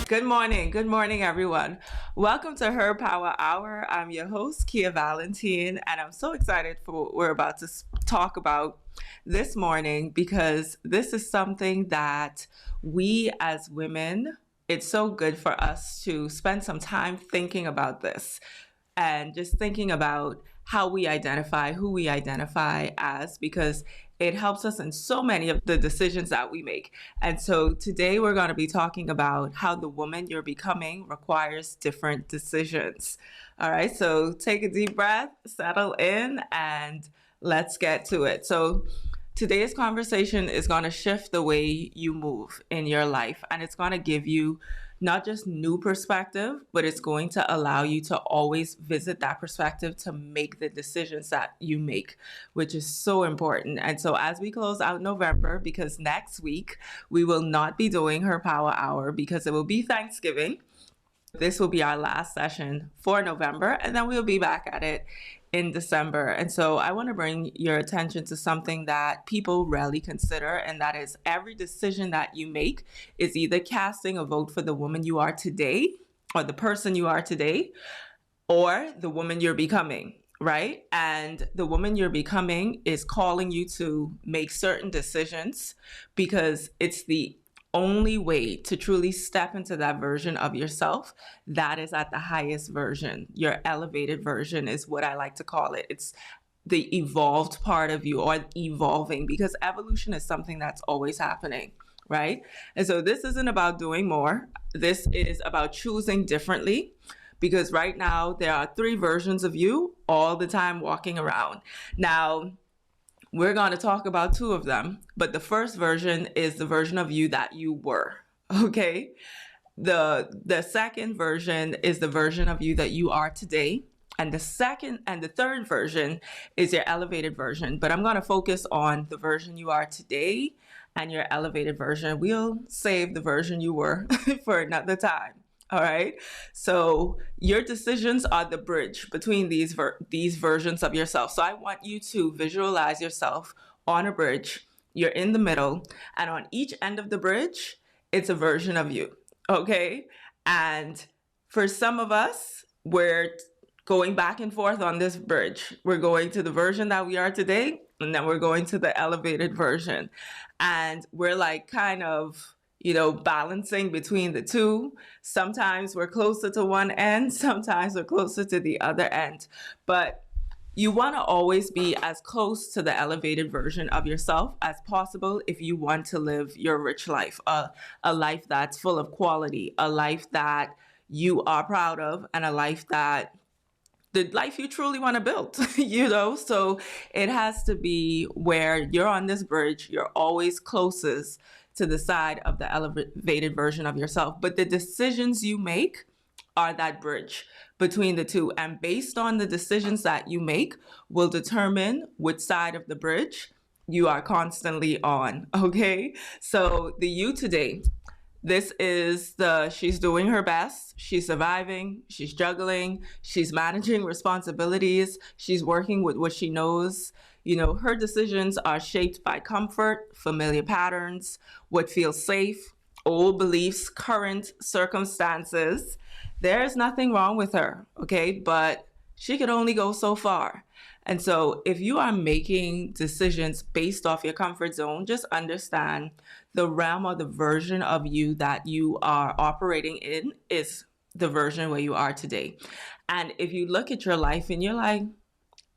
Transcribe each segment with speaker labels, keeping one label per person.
Speaker 1: Good morning, everyone. Welcome to Her Power Hour. I'm your host, Kia Valentine, and I'm so excited for what we're about to talk about this morning because this is something that we as women, it's so good for us to spend some time thinking about this and just thinking about how we identify, who we identify as, because it helps us in so many of the decisions that we make. And so today we're going to be talking about how the woman you're becoming requires different decisions. All right, so take a deep breath, settle in, and let's get to it. So today's conversation is going to shift the way you move in your life, and it's going to give you not just new perspective, but it's going to allow you to always visit that perspective to make the decisions that you make, which is so important. And so as we close out November, because next week we will not be doing Her Power Hour because it will be Thanksgiving. This will be our last session for November, and then we'll be back at it in December. And so I want to bring your attention to something that people rarely consider, and that is every decision that you make is either casting a vote for the woman you are today, or the person you are today, or the woman you're becoming, right? And the woman you're becoming is calling you to make certain decisions because it's the only way to truly step into that version of yourself that is at the highest version. Your elevated version is what I like to call it. It's the evolved part of you, or evolving, because evolution is something that's always happening, right? And so this isn't about doing more. This is about choosing differently, because right now there are three versions of you all the time walking around. Now, we're going to talk about two of them, but the first version is the version of you that you were, okay? The second version is the version of you that you are today, and the third version is your elevated version. But I'm going to focus on the version you are today and your elevated version. We'll save the version you were for another time. All right. So your decisions are the bridge between these versions of yourself. So I want you to visualize yourself on a bridge. You're in the middle, and on each end of the bridge, it's a version of you. Okay. And for some of us, we're going back and forth on this bridge. We're going to the version that we are today, and then we're going to the elevated version. And we're like kind of balancing between the two. Sometimes we're closer to one end, sometimes we're closer to the other end. But you want to always be as close to the elevated version of yourself as possible if you want to live your rich life, a life that's full of quality, a life that you are proud of, and a life that the life you truly want to build, So it has to be where you're on this bridge, you're always closest to the side of the elevated version of yourself. But the decisions you make are that bridge between the two. And based on the decisions that you make will determine which side of the bridge you are constantly on. Okay. So the you today, this is she's doing her best. She's surviving. She's juggling. She's managing responsibilities. She's working with what she knows. Her decisions are shaped by comfort, familiar patterns, what feels safe, old beliefs, current circumstances. There's nothing wrong with her, okay? But she can only go so far. And so if you are making decisions based off your comfort zone, just understand the realm or the version of you that you are operating in is the version where you are today. And if you look at your life and you're like,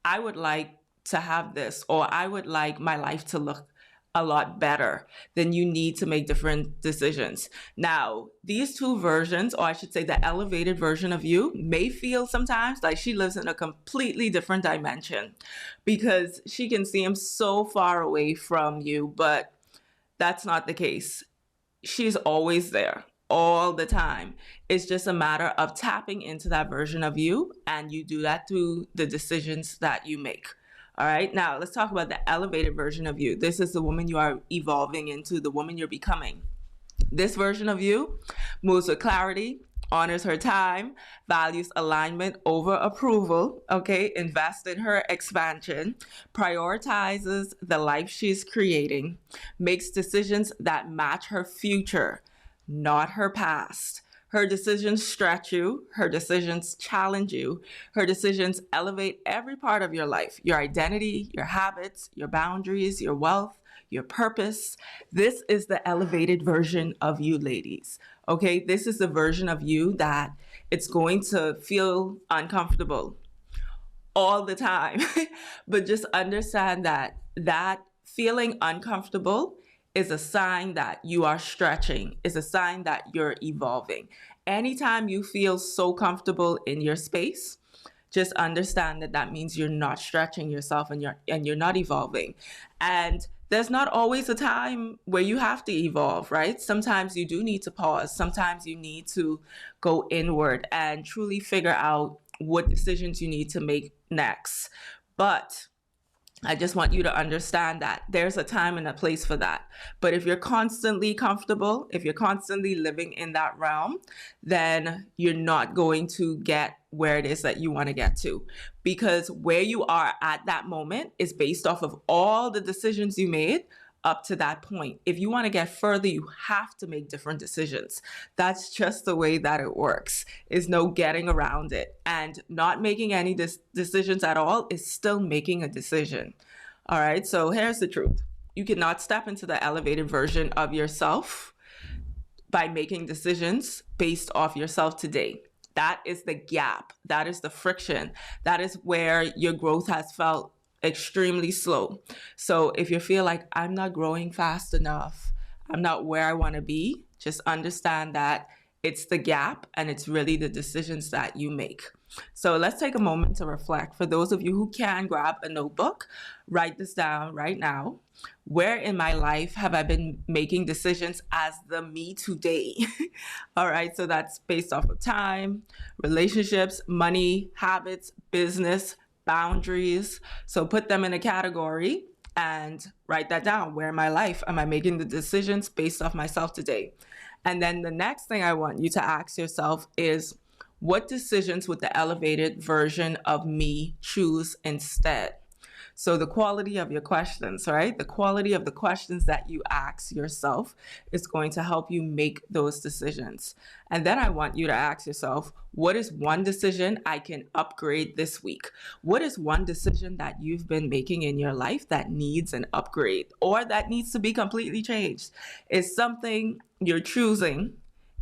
Speaker 1: I would like to have this, or I would like my life to look a lot better, then you need to make different decisions. Now, these two versions, or I should say the elevated version of you, may feel sometimes like she lives in a completely different dimension because she can seem so far away from you, but that's not the case. She's always there all the time. It's just a matter of tapping into that version of you, and you do that through the decisions that you make. All right, now let's talk about the elevated version of you. This is the woman you are evolving into, the woman you're becoming. This version of you moves with clarity, honors her time, values alignment over approval, okay, invests in her expansion, prioritizes the life she's creating, makes decisions that match her future, not her past. Her decisions stretch you, her decisions challenge you, her decisions elevate every part of your life, your identity, your habits, your boundaries, your wealth, your purpose. This is the elevated version of you, ladies. Okay, this is the version of you that it's going to feel uncomfortable all the time. But just understand that feeling uncomfortable is a sign that you are stretching, is a sign that you're evolving. Anytime you feel so comfortable in your space, just understand that that means you're not stretching yourself and you're not evolving. And there's not always a time where you have to evolve, right? Sometimes you do need to pause. Sometimes you need to go inward and truly figure out what decisions you need to make next. But I just want you to understand that there's a time and a place for that. But if you're constantly comfortable, if you're constantly living in that realm, then you're not going to get where it is that you want to get to. Because where you are at that moment is based off of all the decisions you made up to that point. If you want to get further, you have to make different decisions. That's just the way that it works. Is no getting around it. And not making any decisions at all is still making a decision. All right, so here's the truth. You cannot step into the elevated version of yourself by making decisions based off yourself today. That is the gap. That is the friction. That is where your growth has felt extremely slow. So if you feel like I'm not growing fast enough, I'm not where I want to be, just understand that it's the gap and it's really the decisions that you make. So let's take a moment to reflect. For those of you who can grab a notebook, write this down right now. Where in my life have I been making decisions as the me today? All right, so that's based off of time, relationships, money, habits, business, boundaries. So put them in a category and write that down. Where in my life am I making the decisions based off myself today? And then the next thing I want you to ask yourself is, what decisions would the elevated version of me choose instead? So the quality of your questions, right? The quality of the questions that you ask yourself is going to help you make those decisions. And then I want you to ask yourself, what is one decision I can upgrade this week? What is one decision that you've been making in your life that needs an upgrade or that needs to be completely changed? Is something you're choosing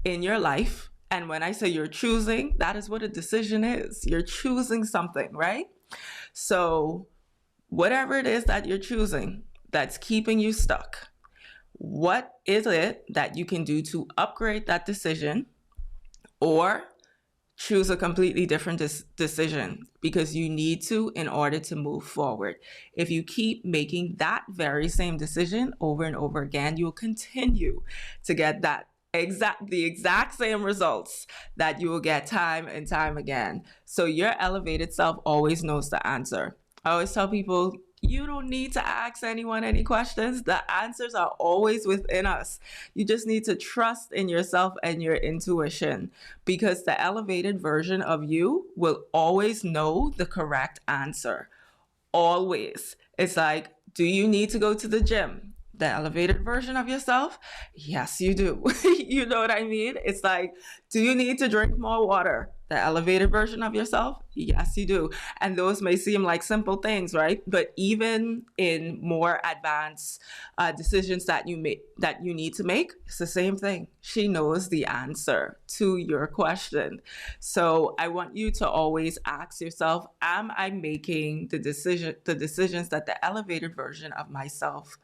Speaker 1: in your life? And when I say you're choosing, that is what a decision is. You're choosing something, right? So whatever it is that you're choosing that's keeping you stuck, what is it that you can do to upgrade that decision or choose a completely different decision? Because you need to in order to move forward. If you keep making that very same decision over and over again, you'll continue to get the exact same results that you will get time and time again. So your elevated self always knows the answer. I always tell people, you don't need to ask anyone any questions. The answers are always within us. You just need to trust in yourself and your intuition, because the elevated version of you will always know the correct answer. Always. It's like, do you need to go to the gym? The elevated version of yourself? Yes, you do. You know what I mean? It's like, do you need to drink more water? The elevated version of yourself? Yes, you do. And those may seem like simple things, right? But even in more advanced decisions that you need to make, it's the same thing. She knows the answer to your question. So I want you to always ask yourself, am I making the decisions that the elevated version of myself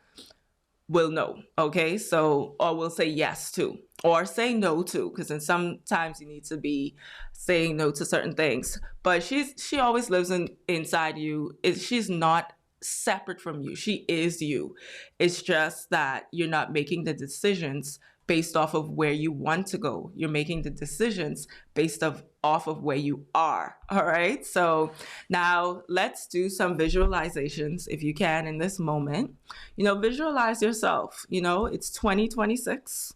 Speaker 1: will know? Okay, so, or will say yes to, or say no to, because then sometimes you need to be saying no to certain things. But she always lives inside you. She's not separate from you. She is you. It's just that you're not making the decisions based off of where you want to go. You're making the decisions based off of where you are. All right. So now let's do some visualizations if you can in this moment. Visualize yourself. It's 2026.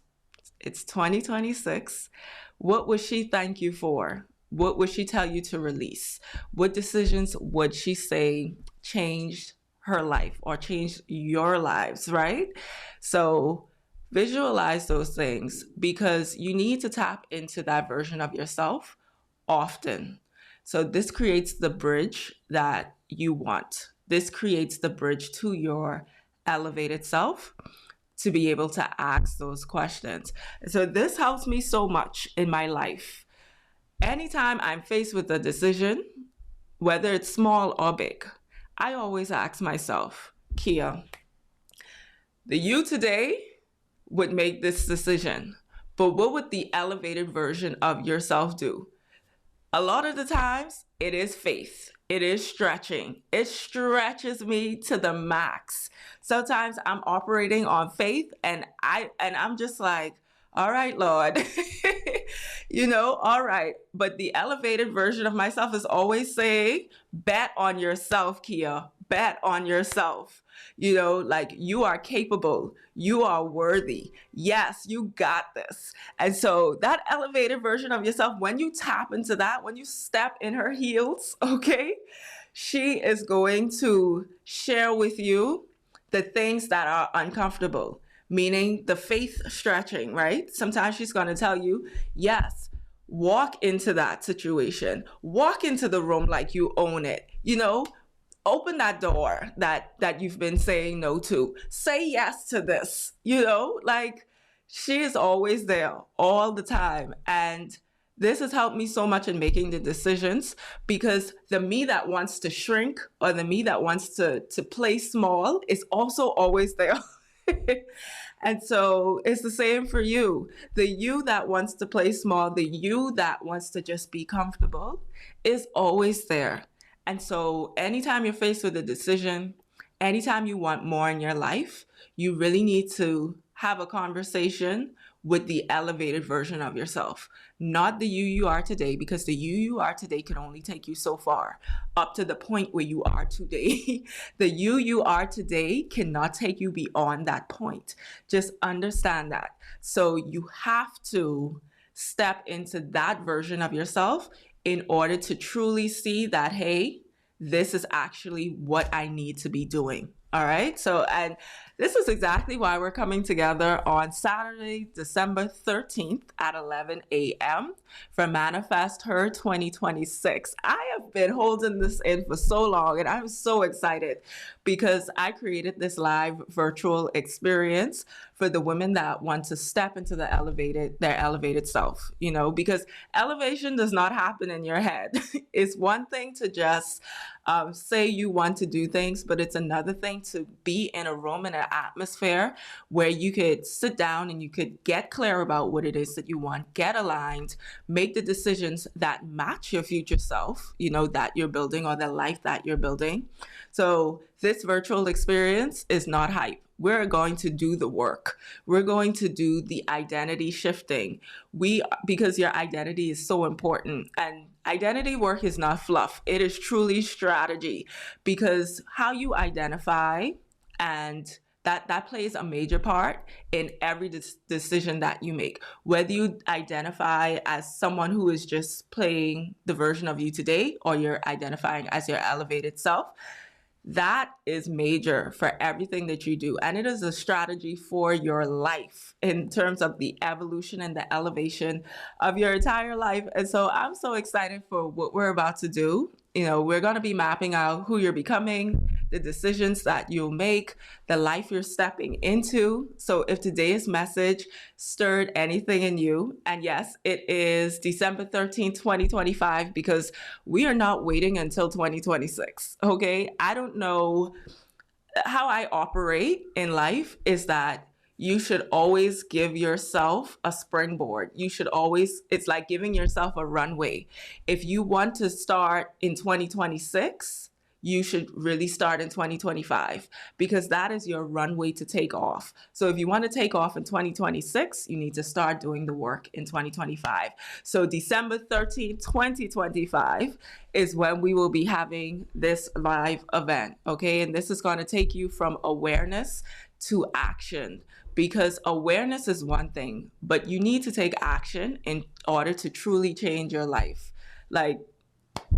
Speaker 1: It's 2026. What would she thank you for? What would she tell you to release? What decisions would she say changed her life or changed your lives, right? So Visualize those things because you need to tap into that version of yourself often. So this creates the bridge that you want. This creates the bridge to your elevated self to be able to ask those questions. So this helps me so much in my life. Anytime I'm faced with a decision, whether it's small or big, I always ask myself, Kia, the you today would make this decision, but what would the elevated version of yourself do? A lot of the times, it is faith. It is stretching. It stretches me to the max. Sometimes I'm operating on faith and I'm just like, all right, Lord. All right. But the elevated version of myself is always saying, bet on yourself, Kia. Bet on yourself. Like you are capable. You are worthy. Yes, you got this. And so that elevated version of yourself, when you tap into that, when you step in her heels, okay, she is going to share with you the things that are uncomfortable, meaning the faith stretching, right? Sometimes she's going to tell you, yes, walk into that situation, walk into the room like you own it, open that door that you've been saying no to. Say yes to this, like she is always there all the time. And this has helped me so much in making the decisions because the me that wants to shrink or the me that wants to play small is also always there. And so it's the same for you. The you that wants to play small, the you that wants to just be comfortable is always there. And so anytime you're faced with a decision, anytime you want more in your life, you really need to have a conversation with the elevated version of yourself, not the you are today, because the you are today can only take you so far up to the point where you are today. The you are today cannot take you beyond that point. Just understand that. So you have to step into that version of yourself in order to truly see that, hey, this is actually what I need to be doing. All right. So, and this is exactly why we're coming together on Saturday, December 13th at 11 a.m. for Manifest Her 2026. I have been holding this in for so long and I'm so excited because I created this live virtual experience for the women that want to step into their elevated self, because elevation does not happen in your head. It's one thing to just say you want to do things, but it's another thing to be in a room, in an atmosphere where you could sit down and you could get clear about what it is that you want, get aligned, make the decisions that match your future self, that you're building or the life that you're building. So this virtual experience is not hype. We're going to do the work. We're going to do the identity shifting. Because your identity is so important, and identity work is not fluff. It is truly strategy, because how you identify and that plays a major part in every decision that you make. Whether you identify as someone who is just playing the version of you today, or you're identifying as your elevated self, that is major for everything that you do. And it is a strategy for your life in terms of the evolution and the elevation of your entire life. And so I'm so excited for what we're about to do. We're going to be mapping out who you're becoming, the decisions that you'll make, the life you're stepping into. So if today's message stirred anything in you, and yes, it is December 13th, 2025, because we are not waiting until 2026. Okay. I don't know how I operate in life is that you should always give yourself a springboard. It's like giving yourself a runway. If you want to start in 2026, you should really start in 2025, because that is your runway to take off. So if you want to take off in 2026, you need to start doing the work in 2025. So December 13th, 2025 is when we will be having this live event. Okay. And this is going to take you from awareness to action, because awareness is one thing, but you need to take action in order to truly change your life.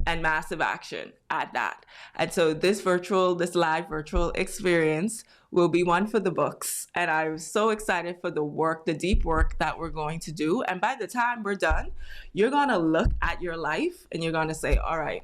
Speaker 1: And massive action at that. And so this live virtual experience will be one for the books. And I'm so excited for the work, the deep work that we're going to do. And by the time we're done, you're going to look at your life and you're going to say, all right,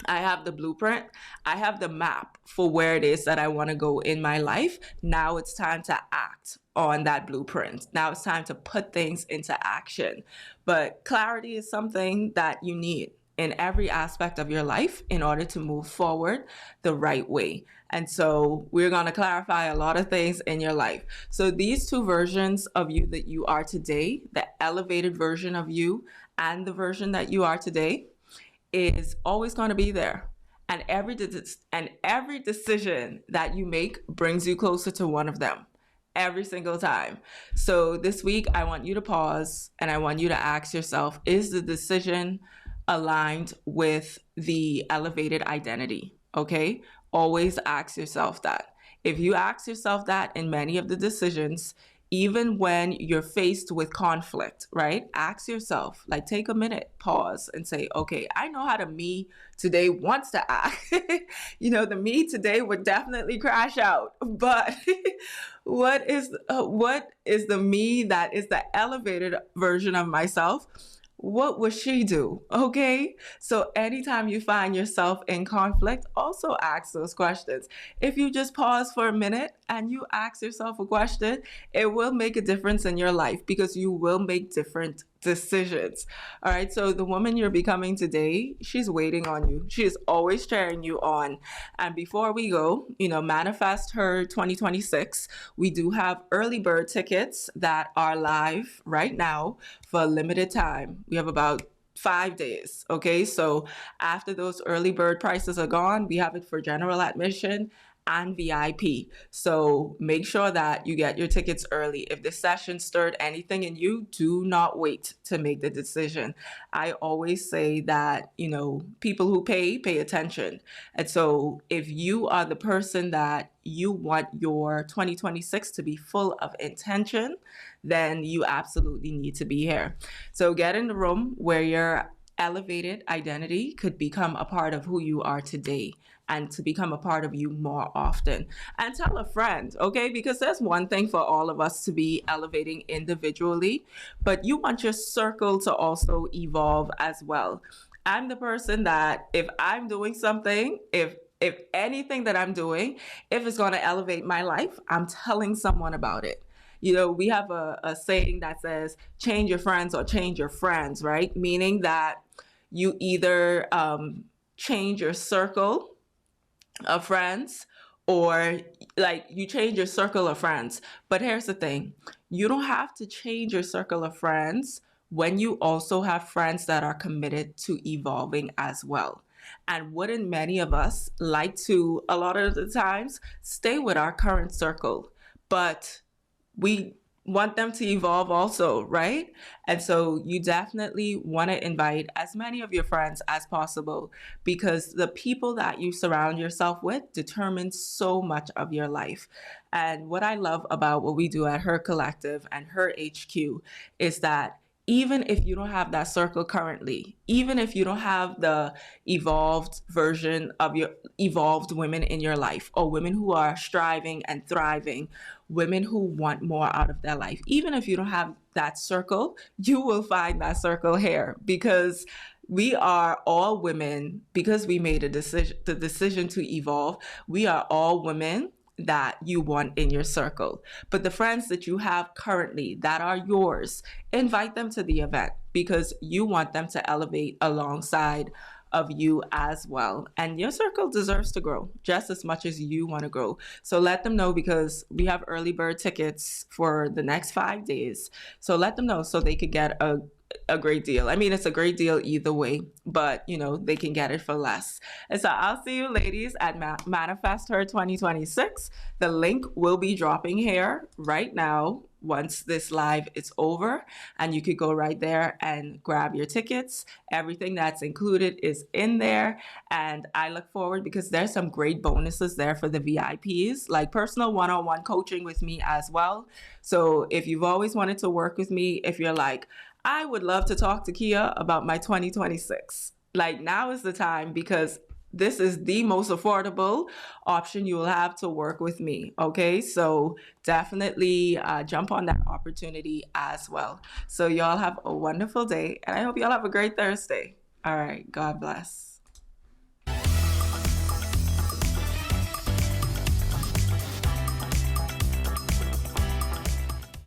Speaker 1: I have the blueprint. I have the map for where it is that I want to go in my life. Now it's time to act on that blueprint. Now it's time to put things into action. But clarity is something that you need in every aspect of your life in order to move forward the right way. And so we're going to clarify a lot of things in your life. So these two versions of you that you are today, the elevated version of you and the version that you are today, is always going to be there. And every decision that you make brings you closer to one of them every single time. So this week, I want you to pause and I want you to ask yourself, is the decision aligned with the elevated identity? Okay. Always ask yourself that. If you ask yourself that in many of the decisions, even when you're faced with conflict, right? Ask yourself, like take a minute, pause and say, okay, I know how the me today wants to act. The me today would definitely crash out, but what is the me that is the elevated version of myself? What would she do? Okay. So anytime you find yourself in conflict, also ask those questions. If you just pause for a minute and you ask yourself a question, it will make a difference in your life because you will make different decisions. All right. So the woman you're becoming today, she's waiting on you. She is always cheering you on. And before we go, manifest her 2026. We do have early bird tickets that are live right now for a limited time. We have about 5 days. Okay. So after those early bird prices are gone, we have it for general admission and VIP. So make sure that you get your tickets early. If the session stirred anything in you, do not wait to make the decision. I always say that, people who pay attention. And so if you are the person that you want your 2026 to be full of intention, then you absolutely need to be here. So get in the room where your elevated identity could become a part of who you are today and to become a part of you more often. And tell a friend, okay? Because there's one thing for all of us to be elevating individually, but you want your circle to also evolve as well. I'm the person that if I'm doing something, if anything that I'm doing, if it's going to elevate my life, I'm telling someone about it. We have a saying that says, change your friends or change your friends, right? Meaning that you either change your circle of friends or like you change your circle of friends. But here's the thing, you don't have to change your circle of friends when you also have friends that are committed to evolving as well. And wouldn't many of us like to, a lot of the times, stay with our current circle? But we want them to evolve also, right? And so you definitely want to invite as many of your friends as possible because the people that you surround yourself with determine so much of your life. And what I love about what we do at Her Collective and Her HQ is that even if you don't have that circle currently, even if you don't have the evolved version of your evolved women in your life or women who are striving and thriving, women who want more out of their life, even if you don't have that circle, you will find that circle here because we are all women because we made the decision to evolve. We are all women that you want in your circle. But the friends that you have currently that are yours, invite them to the event because you want them to elevate alongside of you as well. And your circle deserves to grow just as much as you want to grow. So let them know because we have early bird tickets for the next 5 days. So let them know so they could get a great deal. I mean, it's a great deal either way, but they can get it for less. And so I'll see you ladies at Manifest Her 2026. The link will be dropping here right now once this live is over, and you could go right there and grab your tickets. Everything that's included is in there, and I look forward because there's some great bonuses there for the VIPs, like personal one-on-one coaching with me as well. So if you've always wanted to work with me, if you're like, I would love to talk to Kia about my 2026, like now is the time because this is the most affordable option you will have to work with me. Okay, so definitely jump on that opportunity as well. So y'all have a wonderful day, and I hope y'all have a great Thursday. All right, God bless.